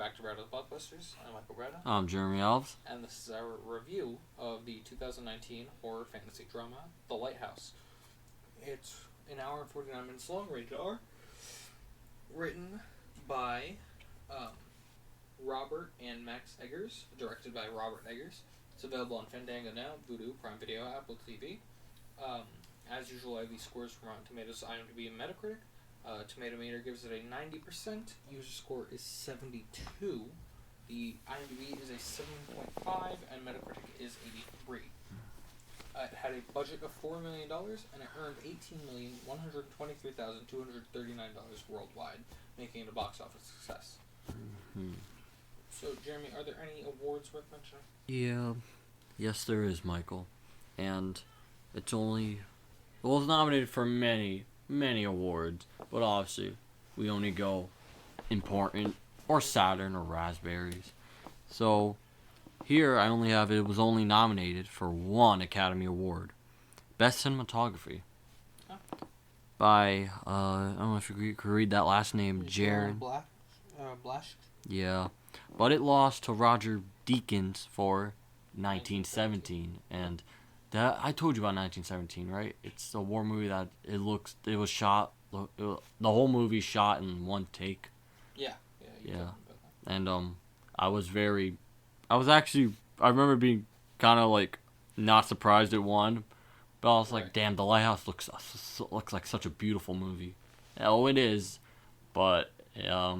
back to Bradow's Blockbusters. I'm Michael Bradow. I'm Jeremy Alves. And this is our review of the 2019 horror fantasy drama, The Lighthouse. It's an hour and 49 minutes long, rated R. Written by Robert and Max Eggers. Directed by Robert Eggers. It's available on Fandango now, Vudu, Prime Video, Apple TV. As usual, I have these scores from Rotten Tomatoes, IMDb, and Metacritic. Tomato Meter gives it a 90%. User score is 72. The IMDb is a 7.5, and Metacritic is 83. It had a budget of $4 million, and it earned $18,123,239 worldwide, making it a box office success. Mm-hmm. So, Jeremy, are there any awards worth mentioning? Yeah. Yes, there is, Michael. And it's nominated for many awards, but obviously we only go important or Saturn or raspberries. So here I only have it was only nominated for one Academy Award, Best Cinematography, by I don't know if you could read that last name, Jared Blasch. Yeah, but it lost to Roger Deakins for 1917, and that I told you about 1917, right? It's a war movie that it was shot. The whole movie shot in one take. Yeah. And I remember being kind of like not surprised it won, but I was like, damn, The Lighthouse looks like such a beautiful movie. Oh, it is, but yeah.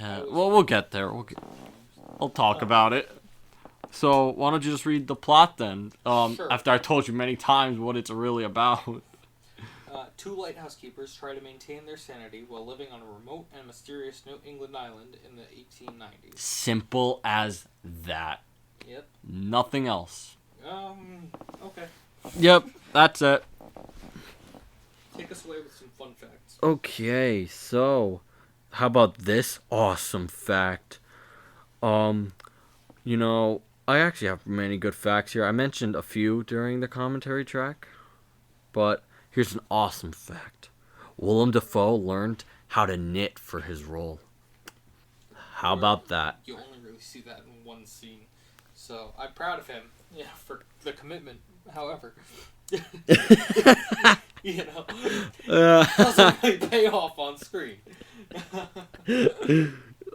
Well, we'll get there. We'll talk about it. So, why don't you just read the plot then? Sure. After I told you many times what it's really about. Two lighthouse keepers try to maintain their sanity while living on a remote and mysterious New England island in the 1890s. Simple as that. Yep. Nothing else. Okay. Yep, that's it. Take us away with some fun facts. Okay, so, how about this awesome fact? I actually have many good facts here. I mentioned a few during the commentary track, but here's an awesome fact. Willem Dafoe learned how to knit for his role. How about that? You only really see that in one scene, so I'm proud of him. Yeah, for the commitment. However, doesn't really pay off on screen.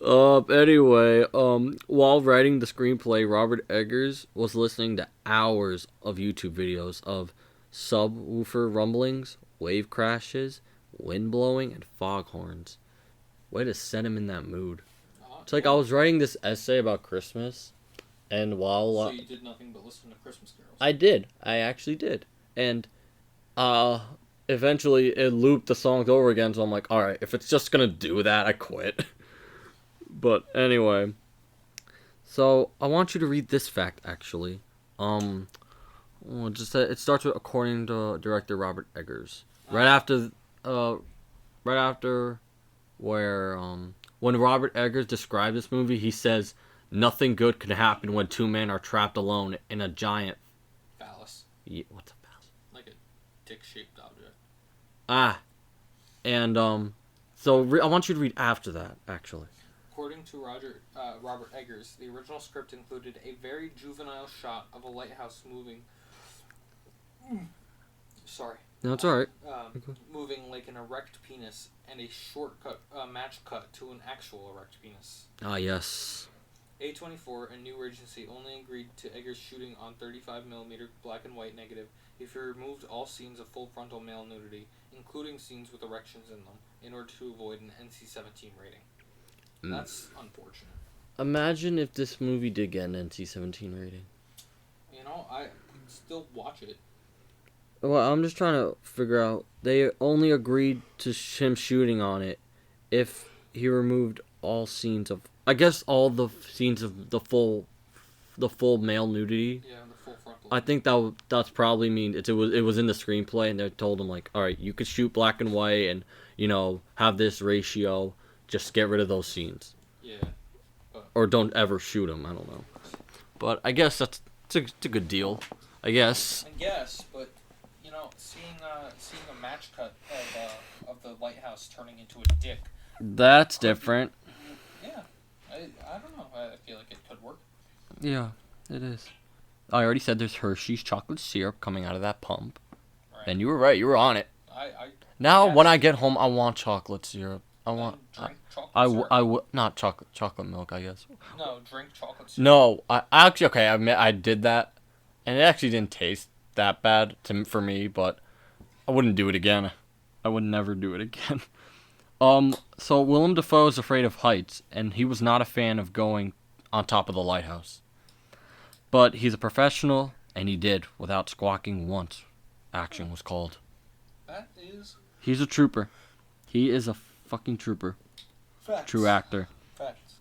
Anyway, while writing the screenplay, Robert Eggers was listening to hours of YouTube videos of subwoofer rumblings, wave crashes, wind blowing, and foghorns. Way to set him in that mood. It's like I was writing this essay about Christmas, and So you did nothing but listen to Christmas carols? I did. I actually did. And, eventually it looped the songs over again, so I'm like, alright, if it's just gonna do that, I quit. But anyway, so I want you to read this fact, actually. It starts with according to director Robert Eggers. Right after where when Robert Eggers described this movie, he says nothing good can happen when two men are trapped alone in a giant phallus. Yeah, what's a phallus? Like a dick-shaped object. So I want you to read after that, actually. According to Robert Eggers, the original script included a very juvenile shot of a lighthouse moving. Sorry. No, it's alright. Moving like an erect penis, and a shortcut match cut to an actual erect penis. Ah, yes. A24, a new agency, only agreed to Eggers shooting on 35mm black and white negative if he removed all scenes of full frontal male nudity, including scenes with erections in them, in order to avoid an NC-17 rating. That's unfortunate. Imagine if this movie did get an NC-17 rating. I could still watch it. Well, I'm just trying to figure out. They only agreed to him shooting on it if he removed all scenes of, I guess, all the scenes of the full male nudity. Yeah, the full frontal. I think that's probably mean it was in the screenplay, and they told him like, all right, you could shoot black and white, and have this ratio. Just get rid of those scenes. Yeah. Or don't ever shoot them. I don't know. But I guess it's a good deal. I guess. But seeing a match cut of the lighthouse turning into a dick. That's different. Yeah. Yeah, it is. I already said there's Hershey's chocolate syrup coming out of that pump. Right. And you were right. You were on it. Yes. When I get home, I want chocolate syrup. I want. Drink chocolate syrup. Not chocolate milk, I guess. No, drink chocolate syrup. No, I actually, okay, I admit I did that, and it actually didn't taste that bad for me, but I wouldn't do it again. I would never do it again. So Willem Dafoe is afraid of heights, and he was not a fan of going on top of the lighthouse. But he's a professional, and he did, without squawking once. Action was called. That is... He's a trooper. He is a fucking trooper. Facts. True actor. Facts.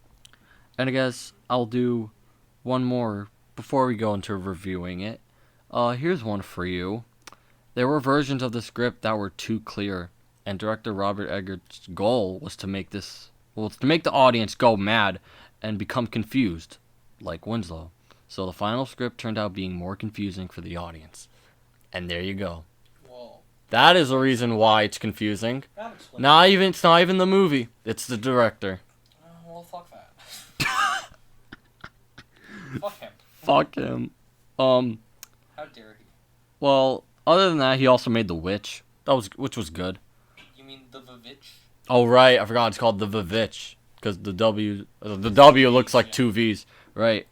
And I guess I'll do one more before we go into reviewing it. Here's one for you. There were versions of the script that were too clear, and director Robert Eggers' goal was to make the audience go mad and become confused, like Winslow. So the final script turned out being more confusing for the audience. And there you go. Whoa. That is the reason why it's confusing. It's not even the movie. It's the director. Well, fuck that. Fuck him. Fuck him. How dare he? Well, other than that, he also made The Witch. Which was good. You mean the Vivitch? Oh right, I forgot it's called the Vivitch because the W looks like two V's, right?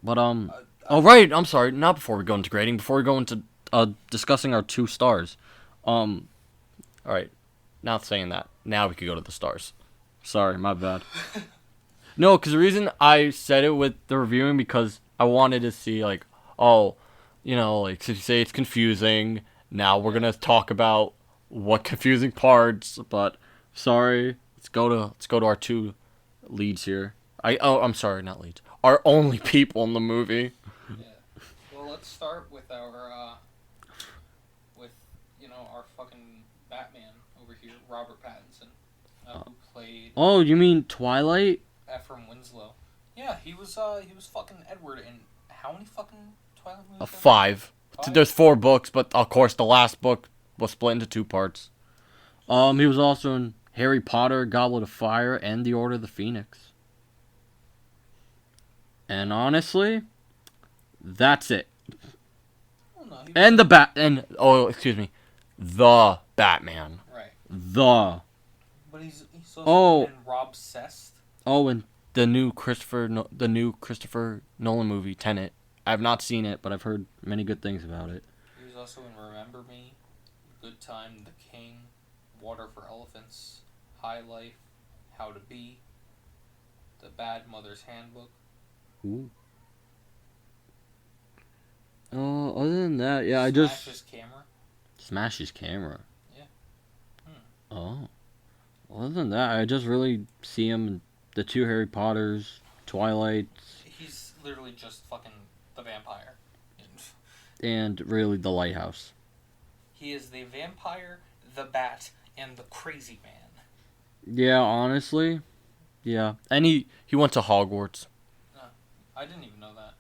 But oh right, I'm sorry. Not before we go into grading. Before we go into discussing our 2 stars. All right. Not saying that. Now we could go to the stars. Sorry, my bad. No, because the reason I said it with the reviewing because I wanted to see like, oh, like so you say it's confusing. Now we're gonna talk about what confusing parts. But sorry, let's go to our 2 leads here. I'm sorry, not leads. Our only people in the movie. Yeah. Well, let's start with our our fucking Batman over here, Robert Pattinson, who played. Oh, you mean Twilight? Ephraim Winslow. Yeah, he was fucking Edward in how many fucking Twilight movies? 5. There's 4 books, but of course the last book was split into 2 parts. He was also in Harry Potter, Goblet of Fire, and The Order of the Phoenix. And honestly, that's it. Well, no, and the Batman. Right. But he's also in Rob Cest. Oh, and the new Christopher Nolan movie, Tenet. I have not seen it, but I've heard many good things about it. He was also in Remember Me, Good Time, The King, Water for Elephants, High Life, How to Be, The Bad Mother's Handbook. Ooh. Other than that, yeah, Smash His Camera. Yeah. Oh. Other than that, I just really see him in the 2 Harry Potters, Twilight. He's literally just fucking the vampire. And really the Lighthouse. He is the vampire, the bat, and the crazy man. Yeah, honestly. Yeah. And he went to Hogwarts. I didn't even know that.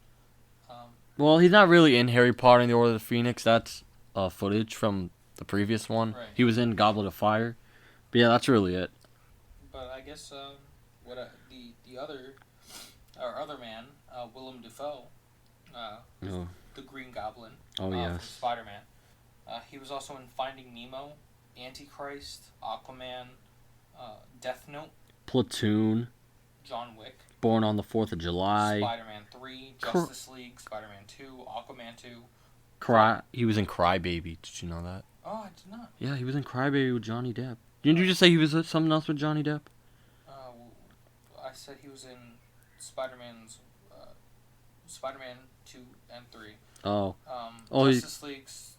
Well, he's not really in Harry Potter and the Order of the Phoenix. That's footage from the previous one. Right. He was in Goblet of Fire. But yeah, that's really it. But I guess the other man, Willem Dafoe, the Green Goblin, from Spider-Man. He was also in Finding Nemo, Antichrist, Aquaman, Death Note, Platoon, John Wick, Born on the 4th of July, Spider-Man 3, Justice League, Spider-Man 2, Aquaman 2. He was in Crybaby. Did you know that? Oh, I did not. Yeah, he was in Crybaby with Johnny Depp. Didn't you just say he was in something else with Johnny Depp? I said he was in Spider-Man 2 and 3. Oh. Justice League's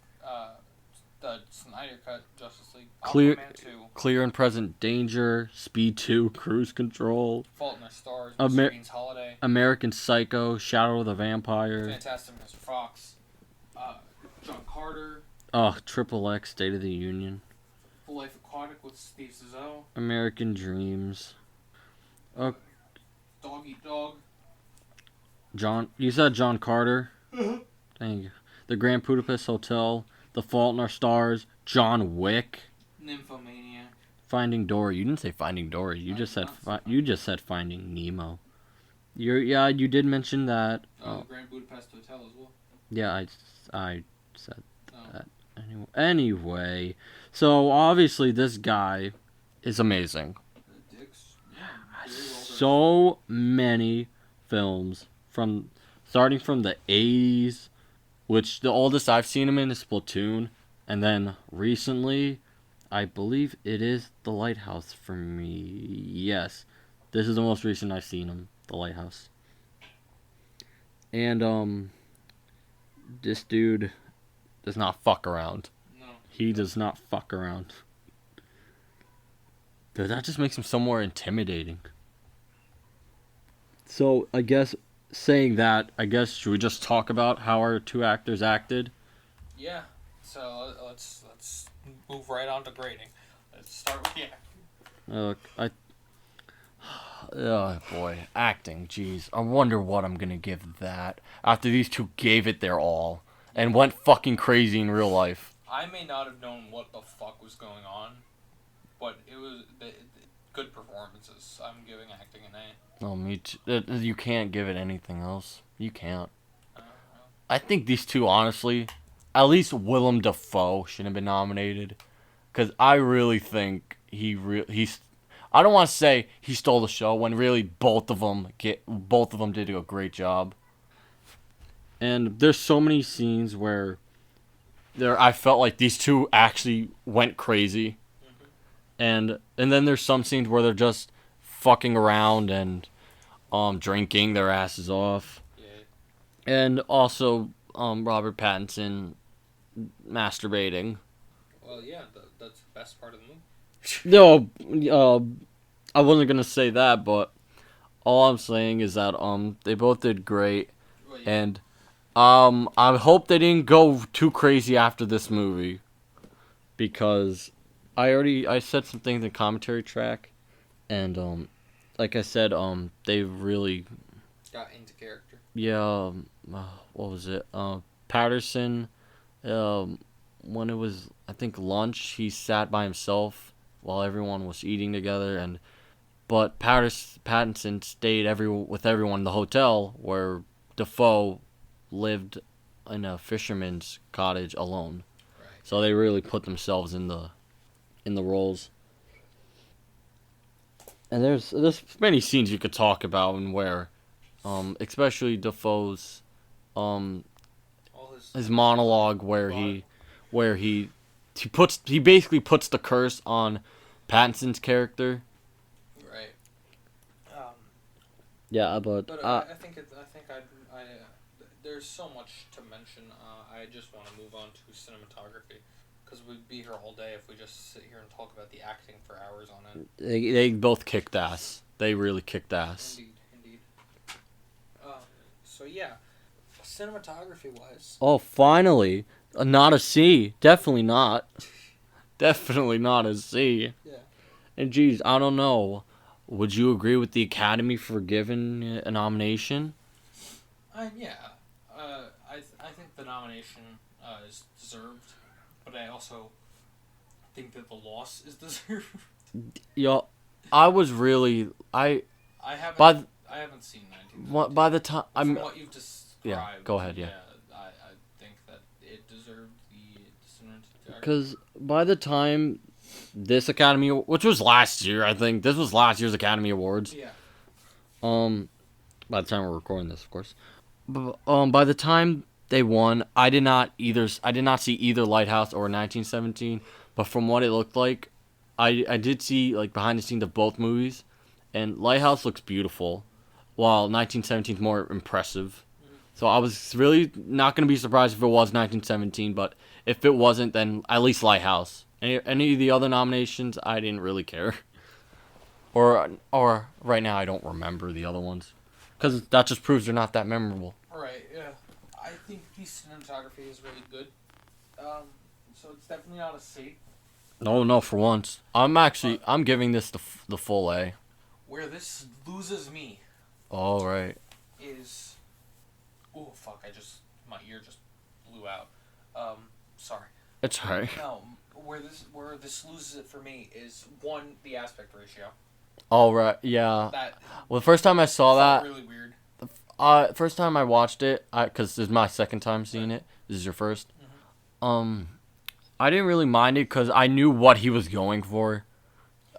the Snyder Cut Justice League. Clear, Aquaman 2. Clear and Present Danger, Speed 2, Cruise Control. Fault in Our Stars, Mr. Bean's Holiday. American Psycho, Shadow of the Vampire. Fantastic Mr. Fox. John Carter. XXX, State of the Union. Full Life Aquatic with Steve Zissou. American Dreams. Dog Eat Dog. You said John Carter? Uh-huh. Thank you. The Grand Budapest Hotel. The Fault in Our Stars. John Wick. Nymphomaniac. Finding Dory. You didn't say Finding Dory. You just said Finding Nemo. You did mention that. The Grand Budapest Hotel as well. Yeah, I said Oh. that. Anyway, so obviously this guy is amazing. Dick's, yeah, very well done. So many films starting from the 80s, which the oldest I've seen him in is *Platoon*, and then recently, I believe it is *The Lighthouse* for me. Yes, this is the most recent I've seen him, *The Lighthouse*. And this dude does not fuck around. No. He does not fuck around. Dude, that just makes him so more intimidating. So, I guess, saying that, should we just talk about how our two actors acted? Yeah. So let's move right on to grading. Let's start with the acting. Oh boy, acting. Jeez, I wonder what I'm gonna give that after these two gave it their all and went fucking crazy in real life. I may not have known what the fuck was going on, but it was good performances. I'm giving acting an A. Oh, me too. You can't give it anything else. You can't. I think these two, honestly, at least Willem Dafoe should have been nominated, because I really think he's. I don't want to say he stole the show when really both of them did a great job. And there's so many scenes where I felt like these two actually went crazy. And then there's some scenes where they're just fucking around and drinking their asses off. Yeah. And also Robert Pattinson masturbating. Well, yeah, that's the best part of the movie. No, I wasn't gonna say that, but all I'm saying is that they both did great, Well, yeah. and I hope they didn't go too crazy after this movie, because I said some things in the commentary track, and like I said, they really Got into character. yeah, what was it? Patterson, when it was I think lunch, he sat by himself while everyone was eating together, but Pattinson stayed with everyone in the hotel where Dafoe lived in a fisherman's cottage alone. Right. So they really put themselves in the roles. And there's many scenes you could talk about and where, especially Dafoe's, his monologue where he basically puts the curse on Pattinson's character. Right. Yeah, but I think there's so much to mention. I just want to move on to cinematography, because we'd be here all day if we just sit here and talk about the acting for hours on end. they both kicked ass. They really kicked ass. Indeed. So yeah, cinematography wise. Oh, finally, not a C. Definitely not. Definitely not a C. Yeah. And geez, I don't know. Would you agree with the Academy for giving a nomination? Yeah. I think the nomination is deserved, but I also think that the loss is deserved. Yo, I was really I haven't seen 19. by the time From what you've described. Yeah, go ahead. Yeah. I think that it deserved the cinematography. Because by the time this Academy, which was last year, I think this was last year's Academy Awards. Yeah. By the time we're recording this, of course. But, by the time they won, I did not see either Lighthouse or 1917. But from what it looked like, I did see like behind the scenes of both movies, and Lighthouse looks beautiful, while 1917 is more impressive. So I was really not going to be surprised if it was 1917, but if it wasn't, then at least Lighthouse. Any of the other nominations, I didn't really care. Or right now, I don't remember the other ones, because that just proves they're not that memorable. Right. Yeah. I think the cinematography is really good. So it's definitely not a C. No, for once, I'm giving this the full A. Where this loses me. All right. Is, oh fuck! My ear just blew out. Sorry. It's alright. No, where this loses it for me is, one, the aspect ratio. All right. Yeah. Well, the first time I saw that, really weird. first time I watched it, because this is my second time seeing it. This is your first. Mm-hmm. I didn't really mind it because I knew what he was going for.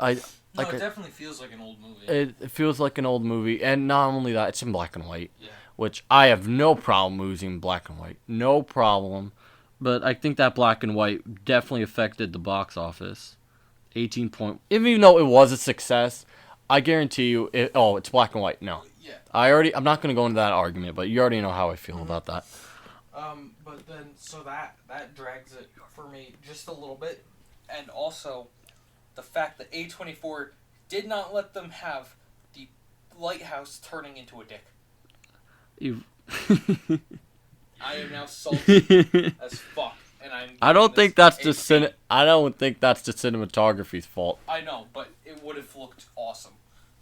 It definitely feels like an old movie. It feels like an old movie, and not only that, it's in black and white, Yeah. which I have no problem losing black and white, no problem. But I think that black and white definitely affected the box office. 18 point, even though it was a success, I guarantee you, it's black and white. No, Yeah. I'm not gonna go into that argument, but you already know how I feel about that. But then so that drags it for me just a little bit, and also the fact that A24 did not let them have the Lighthouse turning into a dick. I am now salty as fuck, and I don't think that's the cinematography's fault. I know, but it would have looked awesome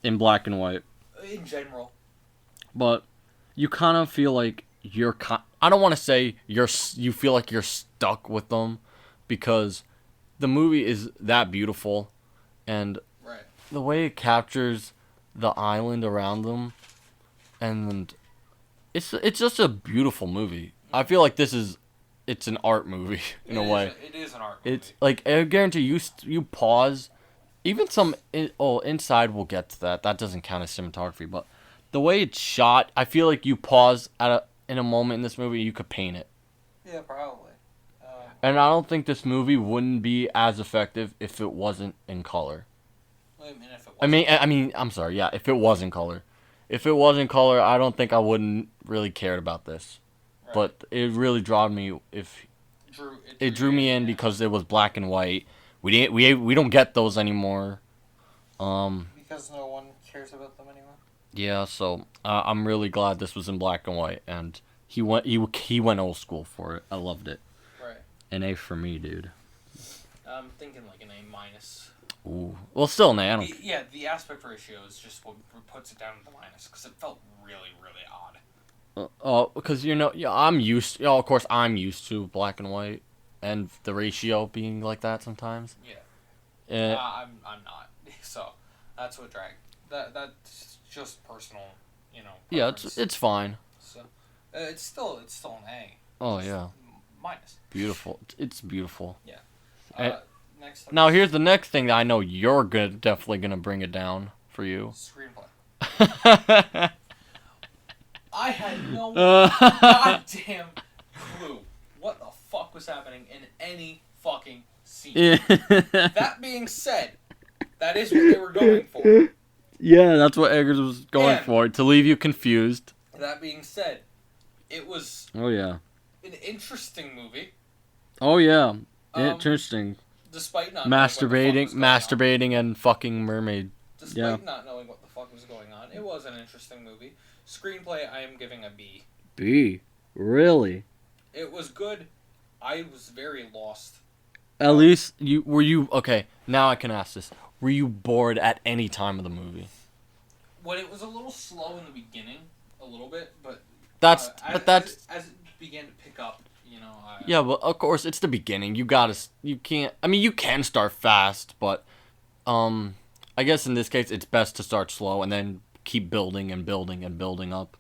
In black and white. in general. But you kind of feel like I don't want to say you feel like you're stuck with them, because the movie is that beautiful, and Right. the way it captures the island around them, and it's just a beautiful movie. I feel like it's an art movie in a way. It is an art movie. It's like, I guarantee you pause, even inside we'll get to that. That doesn't count as cinematography, but the way it's shot, I feel like you pause in a moment in this movie, you could paint it. Yeah, probably. And I don't think this movie wouldn't be as effective if it wasn't in color. Wait a minute, if it I mean, I'm sorry, yeah, if it was in color. If it was in color, I don't think I wouldn't really cared about this. Right. But it really drew me. It drew me in because it was black and white. We don't get those anymore. Because no one cares about them anymore. Yeah, so I'm really glad this was in black and white, and he went old school for it. I loved it. Right. An A for me, dude. I'm thinking like an A minus. Ooh, well, still an A. The aspect ratio is just what puts it down to the minus, because it felt really, really odd. Because I'm used. Of course, I'm used to black and white, and the ratio being like that sometimes. Yeah. I'm not. So that's what dragged. That's just personal, Yeah, preference. it's fine. So it's still an A. Oh yeah. Minus. Beautiful. It's beautiful. Yeah. Next up Now is here's the next thing that I know you're definitely gonna bring it down for you. screenplay. I had no goddamn clue what the fuck was happening in any fucking scene. That being said, that is what they were going for. Yeah, that's what Eggers was going And- for, to leave you confused. That being said, it was Oh yeah. an interesting movie, Oh yeah. Interesting. despite not knowing what the fuck was going on. Masturbating and fucking mermaid. Despite not knowing what the fuck was going on, it was an interesting movie. Screenplay, I am giving a B. B. Really? It was good. I was very lost. At least okay, now I can ask this. Were you bored at any time of the movie? When it was a little slow in the beginning, a little bit, but That's as it began to pick up, yeah, well, of course it's the beginning. You can start fast, but I guess in this case it's best to start slow and then keep building and building and building up.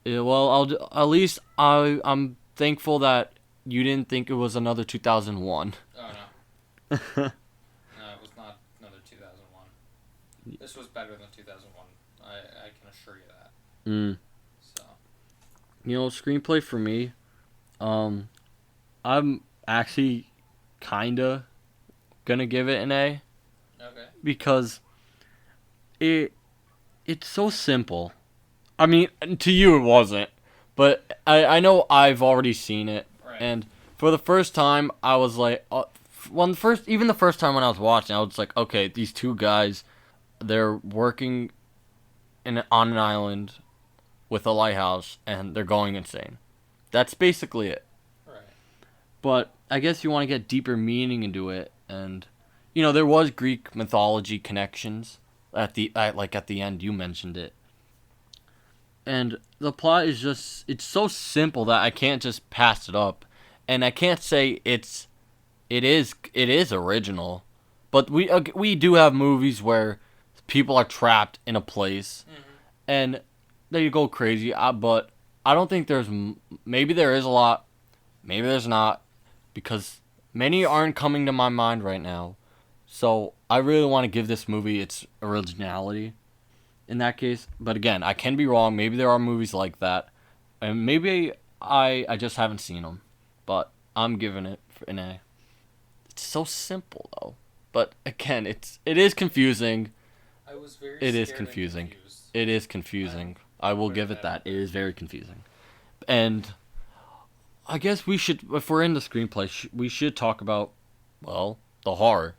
Yeah, well, at least I'm thankful that you didn't think it was another 2001. Oh no. No, it was not another 2001. This was better than 2001. I can assure you that. So. Screenplay for me, I'm actually kinda gonna give it an A. Okay. Because it's so simple. I mean, to you it wasn't, but I know I've already seen it, Right. and for the first time I was like, even the first time when I was watching, I was like, okay, these two guys, they're working on an island with a lighthouse, and they're going insane. That's basically it. Right. But I guess you want to get deeper meaning into it, and there was Greek mythology connections at the end. You mentioned it, and the plot is it's so simple that I can't just pass it up, and I can't say it is original, but we do have movies where people are trapped in a place, and they go crazy. But I don't think there's... Maybe there is a lot. Maybe there's not. Because many aren't coming to my mind right now. So I really want to give this movie its originality in that case. But again, I can be wrong. Maybe there are movies like that. And maybe I just haven't seen them. But I'm giving it an A. It's so simple, though. But again, it is confusing. I was very It is scared and confusing. confused. It is confusing. I will give it that. It is very confusing. And I guess we should, if we're in the screenplay, we should talk about, well, the horror.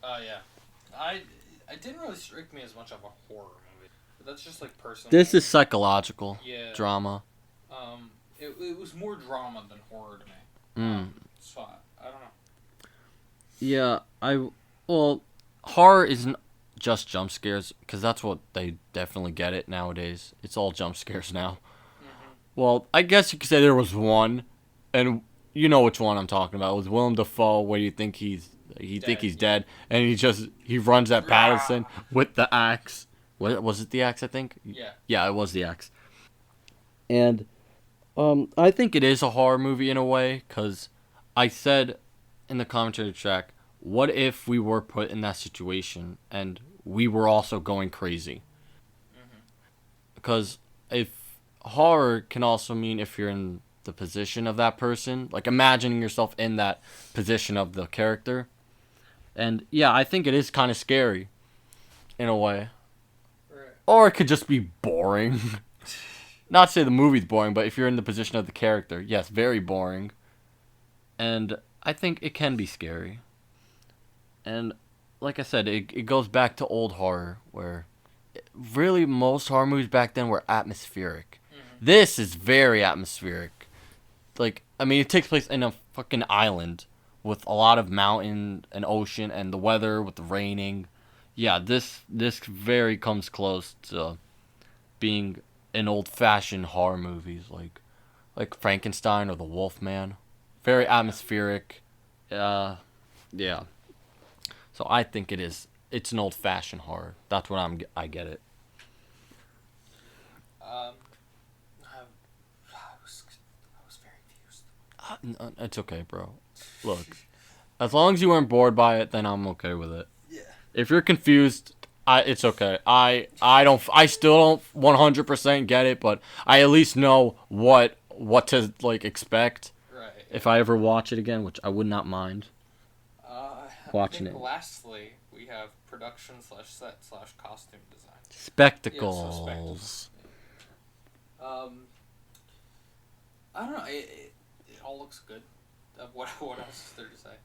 Yeah. It didn't really strike me as much of a horror movie. But that's just like personal. This is psychological drama. It was more drama than horror to me. So I don't know. Yeah, well, horror isn't just jump scares, because that's what they definitely get it nowadays. It's all jump scares now. Well, I guess you could say there was one, and you know which one I'm talking about. It was Willem Dafoe, where you think he's dead, and he runs at Patterson with the axe. What was it? The axe, I think. Yeah, it was the axe. And I think it is a horror movie in a way, because I said in the commentary track, what if we were put in that situation and we were also going crazy? Because if horror can also mean if you're in the position of that person, like imagining yourself in that position of the character. And yeah, I think it is kind of scary in a way. Right. Or it could just be boring. Not to say the movie's boring, but if you're in the position of the character, yes, very boring. And I think it can be scary. And like I said, it goes back to old horror, where really most horror movies back then were atmospheric. This is very atmospheric. Like, I mean, it takes place in a fucking island with a lot of mountain and ocean and the weather with the raining. Yeah, this very comes close to being an old-fashioned horror movies like Frankenstein or The Wolfman. Very atmospheric. Yeah. So I think it's an old-fashioned horror. That's what I get it. I was very confused. It's okay, bro. Look, as long as you weren't bored by it, then I'm okay with it. Yeah. If you're confused, it's okay. I still don't 100% get it, but I at least know what to like expect. Right. If I ever watch it again, which I would not mind watching it. Lastly, we have production/set/costume design. Spectacles. Yeah, so spectacles. I don't know. It all looks good. What else is there to say?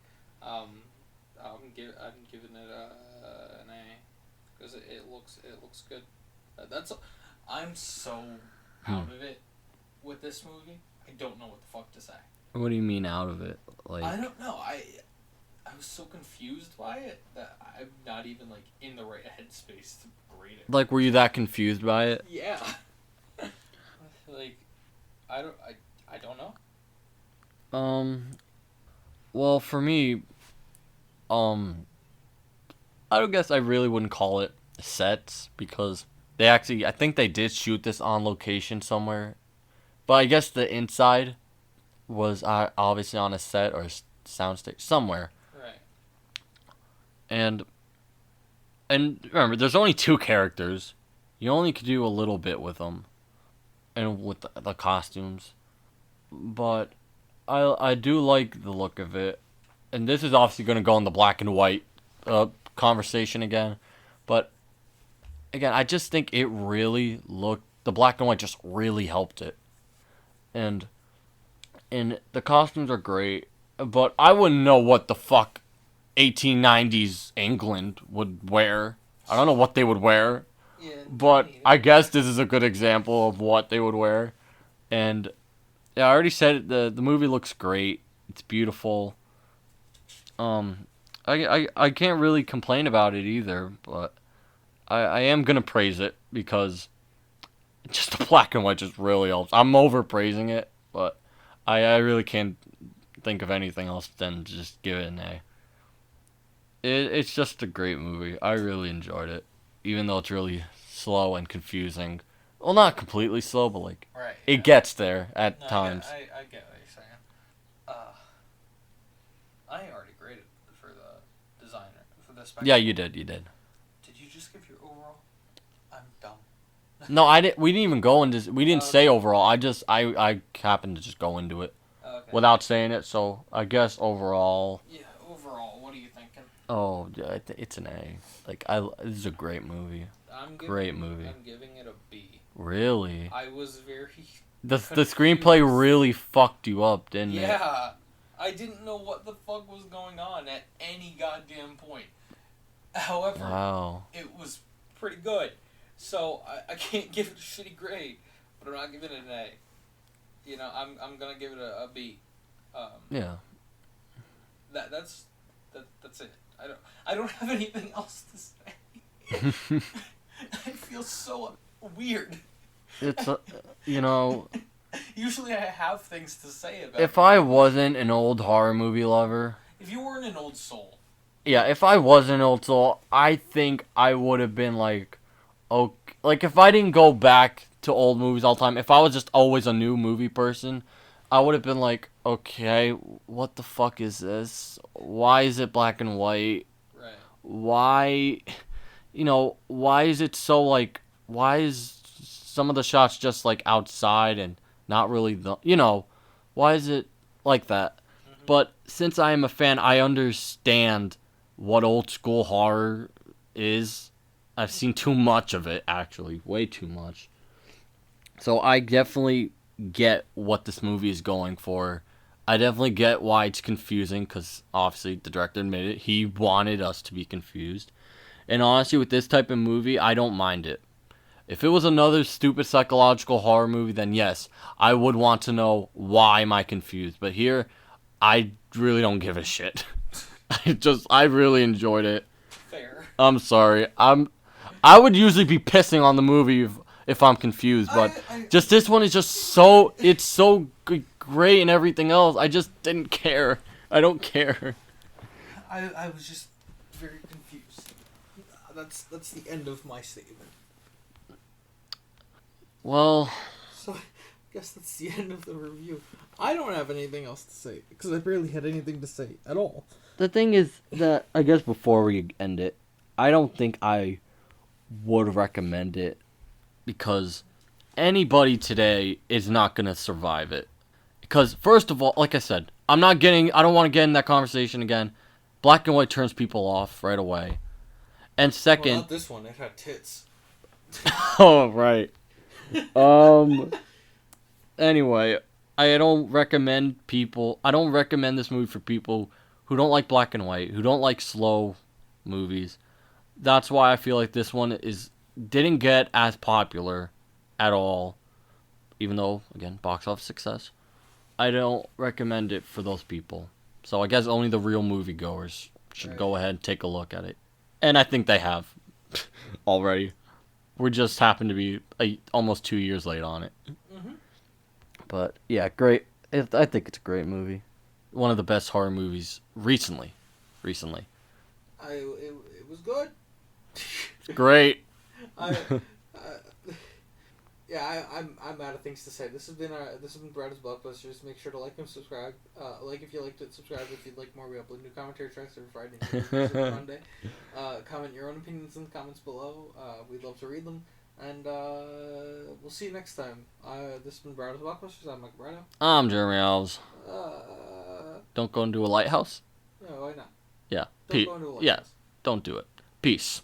I'm giving it an A because it looks good. I'm so out of it with this movie. I don't know what the fuck to say. What do you mean out of it? Like, I don't know. I was so confused by it that I'm not even like in the right headspace to grade it. Like, were you that confused by it? Yeah. Like, I don't know. Well, for me, I guess I really wouldn't call it sets, because I think they did shoot this on location somewhere, but I guess the inside was obviously on a set or soundstage somewhere. Right. And remember, there's only 2 characters. You only could do a little bit with them, and with the costumes. But I do like the look of it, and this is obviously going to go in the black and white conversation again. But again, I just think it really looked. The black and white just really helped it, and the costumes are great. But I wouldn't know what the fuck 1890s England would wear. I don't know what they would wear. Yeah. But I guess this is a good example of what they would wear. And yeah, I already said it, the movie looks great. It's beautiful. I can't really complain about it either, but I am gonna praise it because just the black and white just really helps. I'm overpraising it, but I really can't think of anything else than just give it an A. It's just a great movie. I really enjoyed it. even though it's really slow and confusing. Well, not completely slow, but like Right. it gets there at No, times. I get what you're saying. I already graded for the designer for the spectacle. Yeah, you did. Did you just give your overall? I'm dumb. No, I didn't. We didn't even go into. We didn't say overall. I happened to just go into it without saying it. So I guess overall. Yeah, overall, what are you thinking? Oh, yeah, it's an A. Like this is a great movie. Great movie. I'm giving it a B. Really? I was very. The screenplay really fucked you up, didn't it? Yeah, I didn't know what the fuck was going on at any goddamn point. However, Wow. it was pretty good. So I can't give it a shitty grade, but I'm not giving it an A. You know, I'm gonna give it a B. Yeah. That's it. I don't have anything else to say. I feel so weird. It's you know. Usually I have things to say about. If I wasn't an old horror movie lover. If you weren't an old soul. Yeah, if I was an old soul, I think I would have been like, okay, like if I didn't go back to old movies all the time, if I was just always a new movie person, I would have been like, okay, what the fuck is this? Why is it black and white? Right. Why, why is it so like, why is some of the shots just like outside and not really why is it like that? Mm-hmm. But since I am a fan, I understand what old school horror is. I've seen too much of it, actually. Way too much. So I definitely get what this movie is going for. I definitely get why it's confusing, because obviously the director admitted he wanted us to be confused. And honestly, with this type of movie, I don't mind it. If it was another stupid psychological horror movie, then yes, I would want to know why am I confused. But here, I really don't give a shit. I really enjoyed it. Fair. I'm sorry. I would usually be pissing on the movie if I'm confused, but just this one is just so great and everything else. I just didn't care. I don't care. I was just very confused. That's the end of my statement. Well, so I guess that's the end of the review. I don't have anything else to say because I barely had anything to say at all. The thing is that, I guess before we end it, I don't think I would recommend it because anybody today is not going to survive it. Because, first of all, like I said, I don't want to get in that conversation again. Black and white turns people off right away. And second... Well, not this one. It had tits. Oh, right. Anyway, I don't recommend this movie for people who don't like black and white, who don't like slow movies. That's why I feel like this one didn't get as popular at all, even though, again, box office success. I don't recommend it for those people. So I guess only the real moviegoers should go ahead and take a look at it. And I think they have already. We just happen to be almost 2 years late on it. Mm-hmm. But yeah, great. I think it's a great movie. One of the best horror movies recently. It was good. Great. I'm out of things to say. This has been Bradow's Blockbusters. Make sure to like and subscribe. Like if you liked it, subscribe if you'd like more. We upload new commentary tracks every Friday and Monday. Comment your own opinions in the comments below. We'd love to read them. And we'll see you next time. This has been Bradow's Blockbusters. I'm Mike Bradow. I'm Jeremy Alves. Don't go into a lighthouse? No, why not? Yeah. Don't go into a lighthouse. Yeah, don't do it. Peace.